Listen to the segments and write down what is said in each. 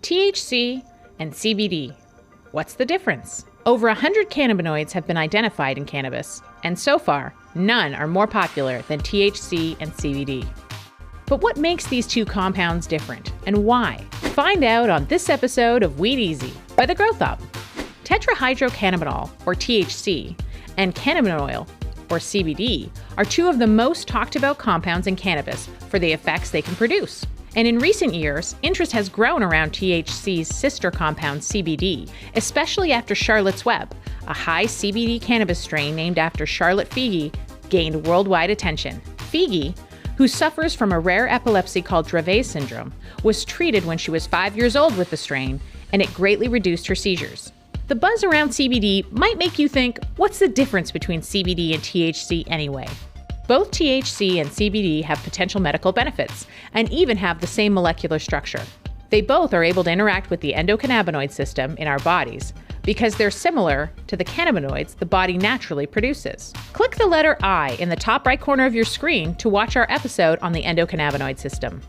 THC and CBD. What's the difference? Over 100 cannabinoids have been identified in cannabis, and so far, none are more popular than THC and CBD. But what makes these two compounds different, and why? Find out on this episode of Weed Easy by the GrowthOp. Tetrahydrocannabinol, or THC, and cannabinoid, or CBD, are two of the most talked about compounds in cannabis for the effects they can produce. And in recent years, interest has grown around THC's sister compound CBD, especially after Charlotte's Web, a high CBD cannabis strain named after Charlotte Figi, gained worldwide attention. Figi, who suffers from a rare epilepsy called Dravet syndrome, was treated when she was 5 years old with the strain, and it greatly reduced her seizures. The buzz around CBD might make you think, what's the difference between CBD and THC anyway? Both THC and CBD have potential medical benefits, and even have the same molecular structure. They both are able to interact with the endocannabinoid system in our bodies, because they're similar to the cannabinoids the body naturally produces. Click the letter I in the top right corner of your screen to watch our episode on the endocannabinoid system.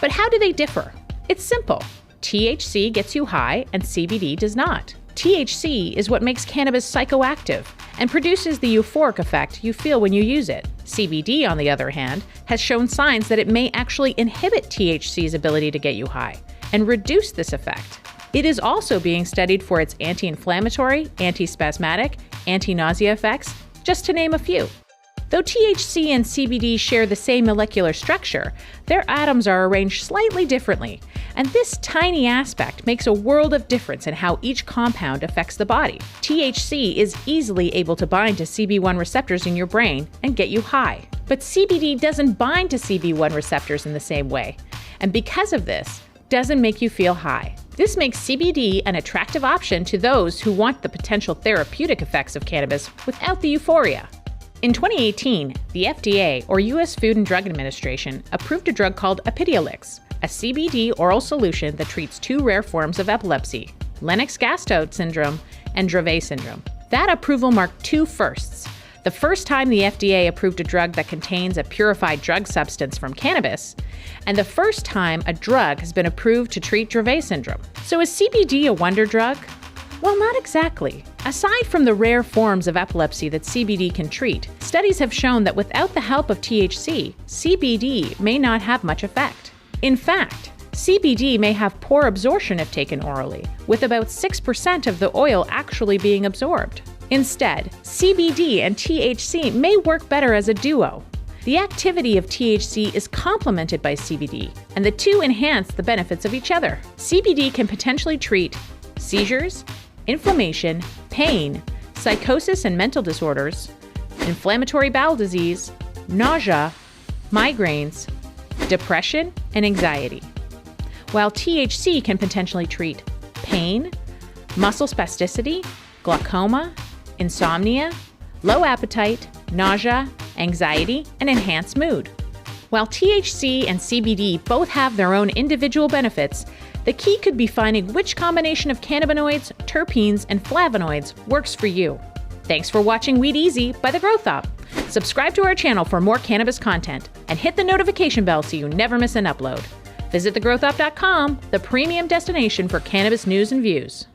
But how do they differ? It's simple. THC gets you high and CBD does not. THC is what makes cannabis psychoactive and produces the euphoric effect you feel when you use it. CBD, on the other hand, has shown signs that it may actually inhibit THC's ability to get you high and reduce this effect. It is also being studied for its anti-inflammatory, anti-spasmodic, anti-nausea effects, just to name a few. Though THC and CBD share the same molecular structure, their atoms are arranged slightly differently, and this tiny aspect makes a world of difference in how each compound affects the body. THC is easily able to bind to CB1 receptors in your brain and get you high, but CBD doesn't bind to CB1 receptors in the same way, and because of this, doesn't make you feel high. This makes CBD an attractive option to those who want the potential therapeutic effects of cannabis without the euphoria. In 2018, the FDA, or U.S. Food and Drug Administration, approved a drug called Epidiolex, a CBD oral solution that treats two rare forms of epilepsy, Lennox-Gastaut syndrome and Dravet syndrome. That approval marked two firsts. The first time the FDA approved a drug that contains a purified drug substance from cannabis, and the first time a drug has been approved to treat Dravet syndrome. So is CBD a wonder drug? Well, not exactly. Aside from the rare forms of epilepsy that CBD can treat, studies have shown that without the help of THC, CBD may not have much effect. In fact, CBD may have poor absorption if taken orally, with about 6% of the oil actually being absorbed. Instead, CBD and THC may work better as a duo. The activity of THC is complemented by CBD, and the two enhance the benefits of each other. CBD can potentially treat seizures, inflammation, pain, psychosis and mental disorders, inflammatory bowel disease, nausea, migraines, depression, and anxiety. While THC can potentially treat pain, muscle spasticity, glaucoma, insomnia, low appetite, nausea, anxiety, and enhanced mood. While THC and CBD both have their own individual benefits, the key could be finding which combination of cannabinoids, terpenes, and flavonoids works for you. Thanks for watching Weed Easy by the GrowthOp. Subscribe to our channel for more cannabis content and hit the notification bell so you never miss an upload. Visit thegrowthop.com, the premium destination for cannabis news and views.